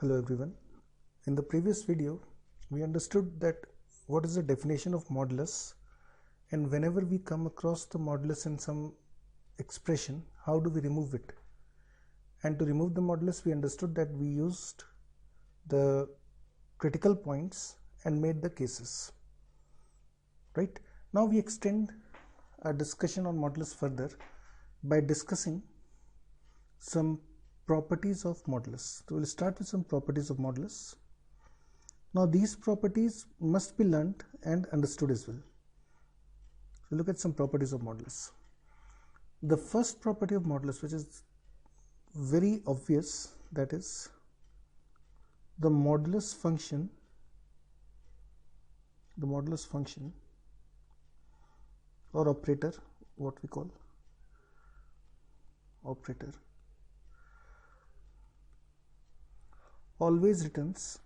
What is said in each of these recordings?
Hello everyone. In the previous video, we understood that what is the definition of modulus, and whenever we come across the modulus in some expression, how do we remove it? And to remove the modulus, we understood that we used the critical points and made the cases. Right? Now we extend our discussion on modulus further by discussing some properties of modulus. So we'll start with some properties of modulus. Now these properties must be learnt and understood as well. So look at some properties of modulus. The first property of modulus, which is very obvious, that is the modulus function or operator, what we call operator, always returns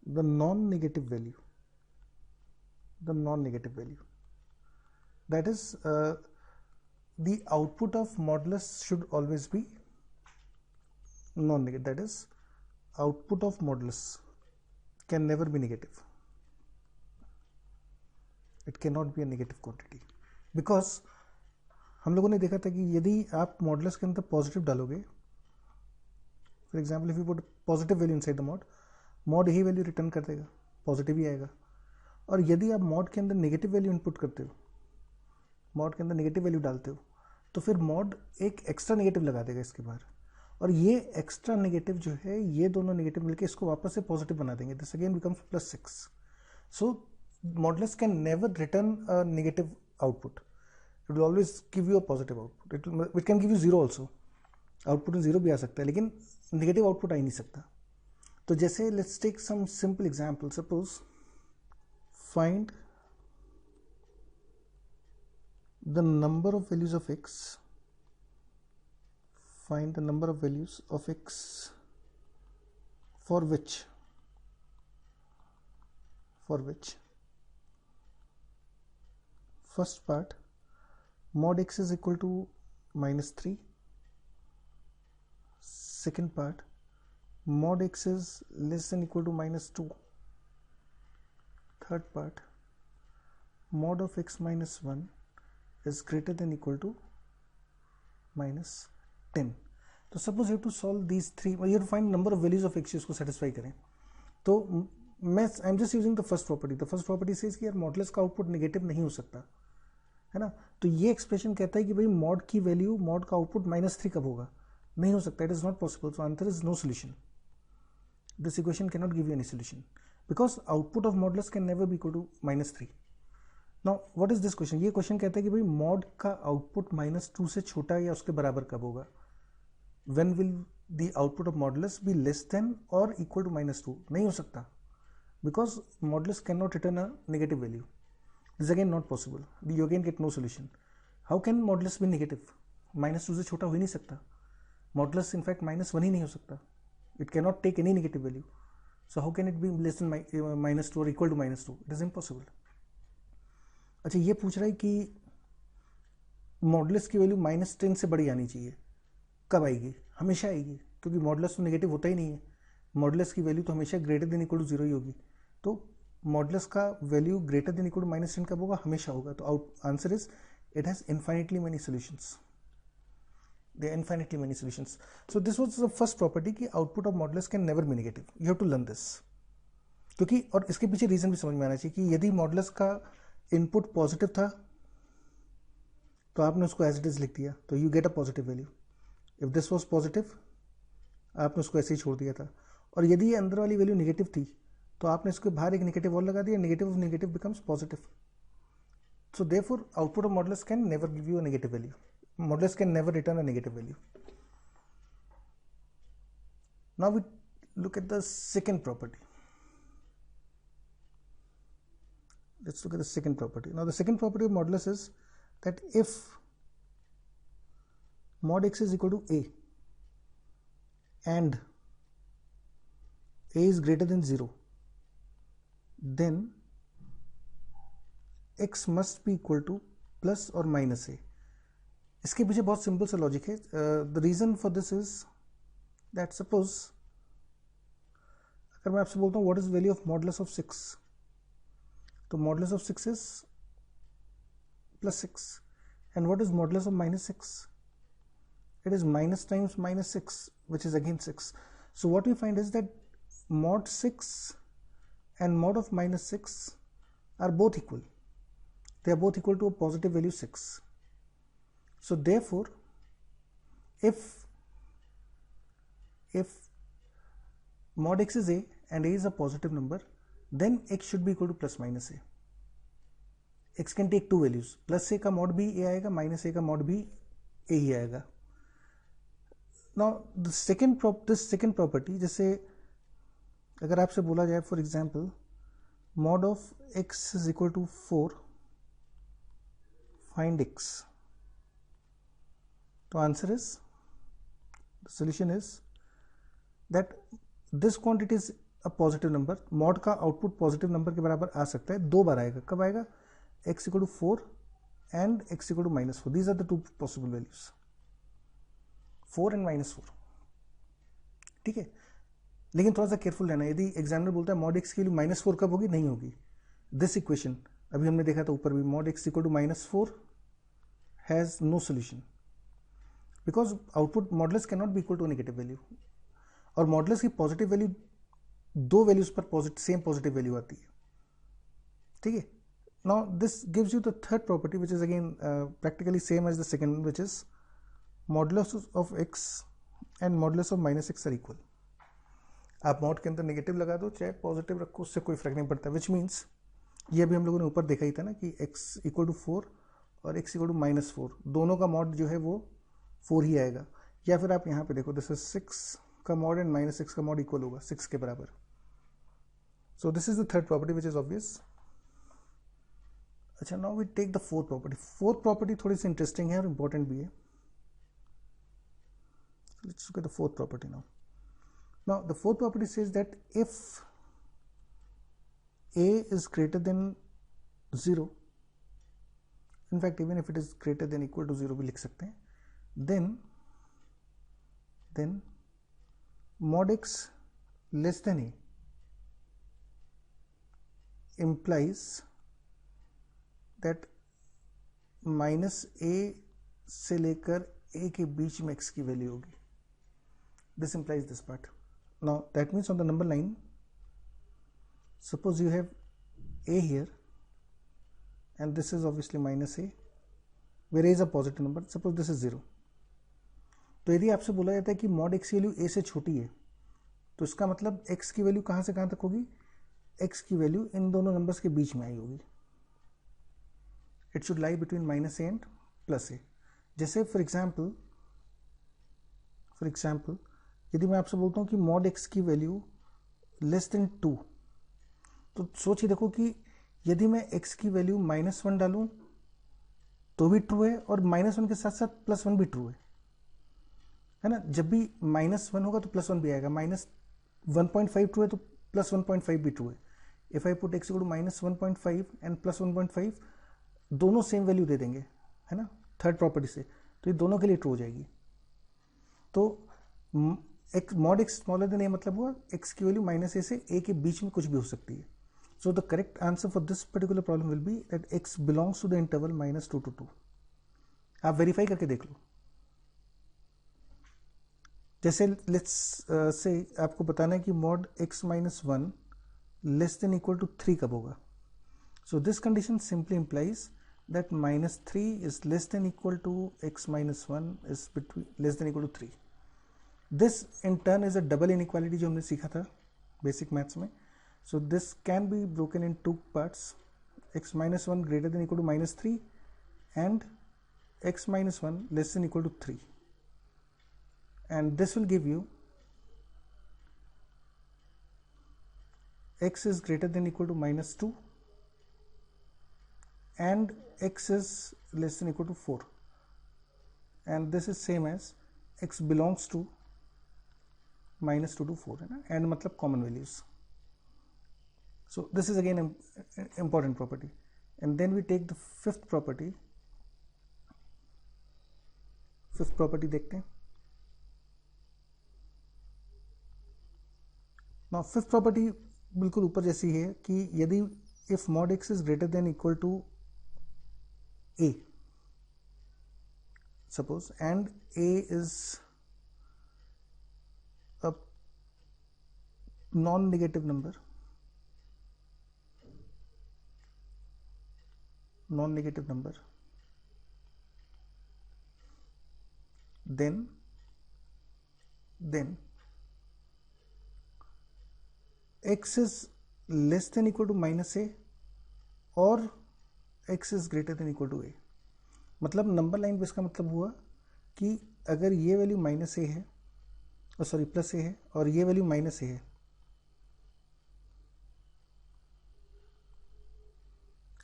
the non-negative value. That is, the output of modulus should always be non-negative. That is, output of modulus can never be negative. It cannot be a negative quantity, because हम लोगों ने देखा था कि यदि आप modulus के अंदर पॉजिटिव डालोगे, for example if you put positive value inside the mod he value return कर देगा, पॉजिटिव ही आएगा. और यदि आप मॉड के अंदर नेगेटिव वैल्यू इनपुट करते हो, मॉड के अंदर नेगेटिव वैल्यू डालते हो, तो फिर मॉड एक एक्स्ट्रा नेगेटिव लगा देगा इसके बाहर, और ये एक्स्ट्रा नेगेटिव जो है, ये दोनों नेगेटिव मिलकर इसको वापस से पॉजिटिव बना देंगे. This again becomes +6. So modulus can never return a negative output. It will always give you a positive output. It can give you 0 also. Output में 0 भी आ सकता है, लेकिन नेगेटिव आउटपुट आ ही नहीं सकता. तो जैसे let's take some simple example. Suppose find the number of values of x, find the number of values of x for which first part mod x is equal to -3, second part mod x is less than equal to -2, third part mod of x -1 is greater than equal to -10. तो suppose you to solve these three, you to find number of values of x इसको satisfy करें. तो मैं I am just using the first property. The first property से कि यार modulus का output negative नहीं हो सकता है ना. तो ये एक्सप्रेशन कहता है कि भाई मॉड की वैल्यू, मॉड का आउटपुट -3 कब होगा, नहीं हो सकता. It is not possible. So answer is no solution. This equation can not give you any solution because output of modulus can never be equal to -3. Now what is this question? ये question कहता है कि भाई mod का output -2 से छोटा या उसके बराबर कब होगा. When will the output of modulus be less than or equal to -2? नहीं हो सकता, because modulus cannot return a negative value. This is again not possible. You again get no solution. How can modulus be negative? -2 से छोटा हो ही नहीं सकता. Modulus in fact -1 ही नहीं हो सकता. It cannot take any negative value. So how can it be less than -2 or equal to -2? It is impossible. अच्छा, ये पूछ रहा है कि मॉडुलस की वैल्यू -10 से बड़ी आनी चाहिए. कब आएगी? हमेशा आएगी, क्योंकि मॉडुलस तो नेगेटिव होता ही नहीं है. मॉडुलस की वैल्यू तो हमेशा ग्रेटर देन इक्वल टू 0 ही होगी. तो मॉडुलस का value greater than equal to -10 कब होगा? हमेशा होगा. तो answer is it has infinitely many solutions. They infinitely many solutions. So this was the first property कि output of modulus can never be negative. You have to learn this. क्योंकि और इसके पीछे रीजन भी समझ में आना चाहिए कि यदि मॉडुलस का इनपुट पॉजिटिव था तो आपने उसको एज इट इज लिख दिया, तो you get a positive value. If this was positive, आपने उसको ऐसे ही छोड़ दिया था. और यदि ये अंदर वाली वैल्यू नेगेटिव थी तो आपने इसके बाहर एक नेगेटिव और लगा दिया. Negative of negative becomes positive. So therefore output of modulus can never give you a negative value. Modulus can never return a negative value. Now we look at the second property. Let's look at the second property. Now the second property of modulus is that if mod x is equal to a and a is greater than 0, then x must be equal to plus or minus a. इसके पीछे बहुत simple सा logic है. The reason for this is that suppose अगर मैं आपसे बोलता हूँ what is value of modulus of 6, तो modulus of 6 is +6, and what is modulus of -6? It is minus times -6, which is again 6. So what we find is that mod 6 and mod of -6 are both equal. They are both equal to a positive value 6. So therefore, if mod x is a and a is a positive number, then x should be equal to plus minus a. x can take two values, plus a का mod भी a आएगा, minus a का mod भी a ही आएगा. Now this second property, जैसे अगर आपसे बोला जाए for example mod of x is equal to 4, find x, तो answer is, the solution is that this quantity is a positive number. Mod का आउटपुट पॉजिटिव नंबर के बराबर आ सकता है, दो बार आएगा. कब आएगा? x equal to 4 and x equal to -4. These are the two possible values, 4 and -4. ठीक है, लेकिन थोड़ा सा केयरफुल रहना. यदि एग्जामिनर बोलता है मॉड x की वैल्यू -4 कब होगी, नहीं होगी. दिस इक्वेशन अभी हमने देखा था ऊपर भी, mod x equal to -4 has no solution because output modulus can not be equal to negative value. और मॉडुलस की पॉजिटिव वैल्यू दो वैल्यूज पर सेम पॉजिटिव वैल्यू आती है. ठीक है. Now this gives you the third property, which is again practically same as the second, which is modulus of x and modulus of -x are equal. आप mod के अंदर negative लगा दो चाहे पॉजिटिव रखो, उससे कोई फर्क नहीं पड़ता. विच मीन्स ये अभी हम लोगों ने ऊपर देखा ही था ना कि x इक्वल टू 4 और x इक्वल टू -4, दोनों का मॉड जो है वो 4 ही आएगा. या फिर आप यहाँ पे देखो, दिस इज 6 का मॉड एंड -6 का मॉड इक्वल होगा 6 के बराबर. So this is the third property which is obvious. अच्छा, now we take the fourth property. Fourth property थोड़ी सी इंटरेस्टिंग है और इंपॉर्टेंट भी है. Let's look at the fourth property now. Now the fourth property says that if a is greater than 0, in fact even if it is greater than equal to 0 भी लिख सकते हैं, then mod x less than a implies that -a से लेकर a के बीच में x की value होगी. This implies this part. Now that means on the number line, suppose you have a here and this is obviously -a, where a is a positive number. suppose this is 0. तो यदि आपसे बोला जाता है कि mod x की value a से छोटी है, तो इसका मतलब x की वैल्यू कहाँ से कहाँ तक होगी? x की वैल्यू इन दोनों नंबर्स के बीच में आई होगी. It should lie between -a and +a. जैसे फॉर एग्जाम्पल यदि मैं आपसे बोलता हूँ कि mod x की वैल्यू लेस देन 2, तो सोचिए देखो कि यदि मैं x की वैल्यू -1 डालूं तो भी ट्रू है और -1 के साथ साथ +1 भी ट्रू है ना. जब भी -1 होगा तो +1 भी आएगा. -1.5 ट्रू है तो +1.5 भी ट्रू है. If I put x equal to -1.5 and +1.5, दोनों सेम वैल्यू दे देंगे, है ना, थर्ड प्रॉपर्टी से, तो ये दोनों के लिए ट्रू हो जाएगी. तो mod x smaller than a मतलब हुआ x की वैल्यू -a से a के बीच में कुछ भी हो सकती है. So the correct answer for this particular problem will be that x belongs to the interval -2 to 2. आप वेरीफाई करके देख लो. जैसे लेट्स से आपको बताना है कि mod x -1 less than equal to 3 कब होगा. So this condition simply implies that -3 is less than equal to x -1 is less than equal to 3. This in turn is a double inequality जो हमने सीखा था बेसिक मैथ्स में. So this can be broken in two parts, x -1 greater than equal to -3 and x -1 less than equal to 3. And this will give you x is greater than equal to -2 and x is less than equal to 4, and this is same as x belongs to -2 to 4, है ना, and मतलब common values. So this is again important property. And then we take the fifth property. Fifth property देखते हैं. Now fifth property बिल्कुल ऊपर जैसी है कि यदि if mod x is greater than equal to a, suppose, and a is a non negative number, then x is less than equal to minus a और x is greater than equal to a. मतलब number line पे इसका मतलब हुआ कि अगर ये value minus a है, सॉरी प्लस ए है, और ये वैल्यू माइनस ए है,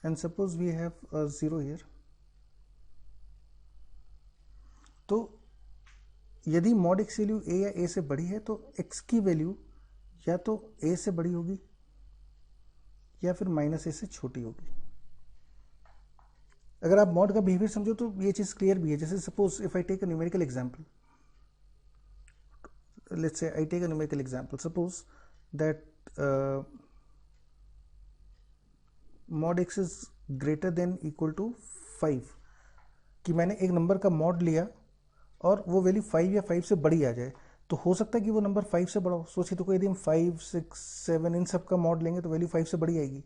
and suppose we have a 0 here, तो यदि मॉड एक्स वैल्यू ए या ए से बड़ी है तो एक्स की वैल्यू या तो ए से बड़ी होगी या फिर माइनस ए से छोटी होगी. अगर आप मॉड का बिहेवियर समझो तो ये चीज क्लियर भी है. जैसे suppose if I take a numerical example, let's say I take a numerical example, suppose that mod x is greater than equal to 5, कि मैंने एक नंबर का मॉड लिया और वो वैल्यू 5 या 5 से बड़ी आ जाए, तो हो सकता है कि वो नंबर 5 से बड़ा हो. सोचिए तो यदि हम 5, 6, 7 इन सब का मॉड लेंगे तो वैल्यू 5 से बड़ी आएगी.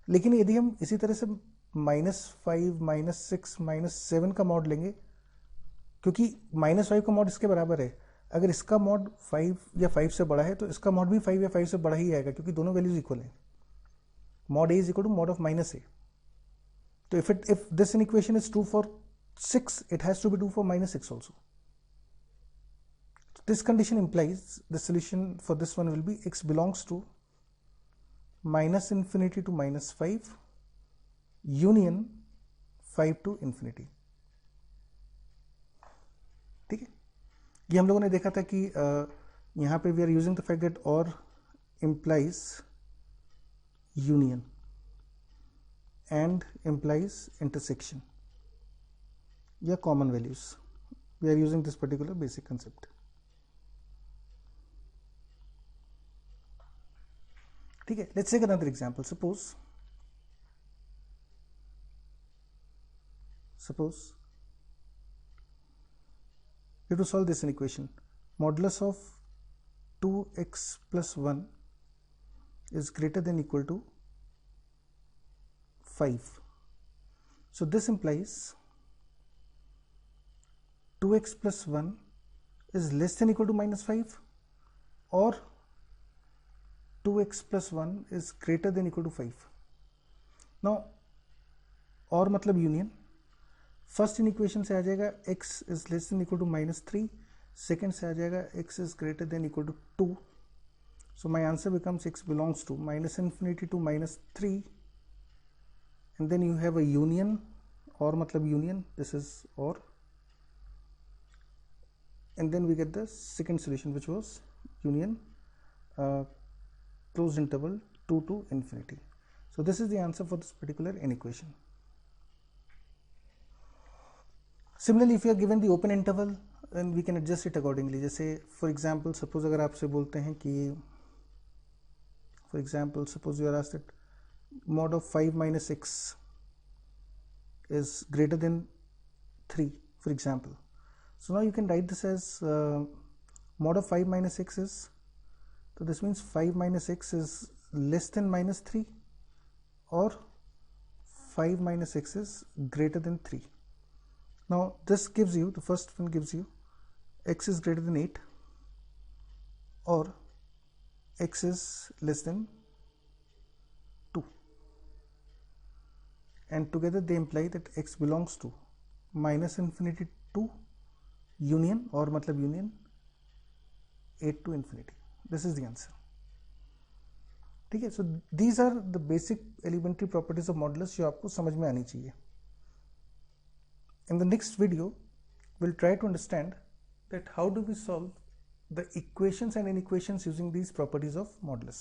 लेकिन यदि हम इसी तरह से -5, -6, -7 का मॉड लेंगे, क्योंकि -5 का मॉड इसके बराबर है, अगर इसका मॉड 5 या 5 से बड़ा है तो इसका मॉड भी 5 या 5 से बड़ा ही आएगा, क्योंकि दोनों वैल्यूज इक्वल हैं. Mod a is equal to mod of minus a. तो if this equation is true for 6, it has to be true for -6 also. This condition implies the solution for this one will be x belongs to -infinity to -5 union 5 to infinity. ठीक है, ये हम लोगों ने देखा था कि यहाँ पे we are using the fact that or implies union and implies intersection या common values. We are using this particular basic concept. ठीक है, let's take another example. Suppose you have to solve this equation. Modulus of 2x plus 1 is greater than equal to 5. So this implies 2x plus 1 is less than equal to -5 or 2x plus 1 is greater than equal to 5. Now और मतलब union, first in equation से आ जाएगा x is less than equal to -3, second से आ जाएगा x is greater than equal to 2. So my answer becomes x belongs to -infinity to -3, and then you have a union, or matlab union, this is or, and then we get the second solution which was union closed interval 2 to infinity. So this is the answer for this particular inequation. Similarly, if you are given the open interval, then we can adjust it accordingly. जैसे for example, suppose अगर आपसे बोलते हैं कि for example, suppose you are asked that mod of 5 minus x is greater than 3, for example. So now you can write this as mod of 5 minus x is, so this means 5 minus x is less than -3 or 5 minus x is greater than 3. Now this gives you, the first one gives you x is greater than 8 or x is less than 2, and together they imply that x belongs to -infinity to union, or matlab union 8 to infinity. This is the answer. ठीक है, so these are the basic elementary properties of modulus जो आपको समझ में आनी चाहिए. In the next video, we'll try to understand that how do we solve the equations and inequations using these properties of modulus.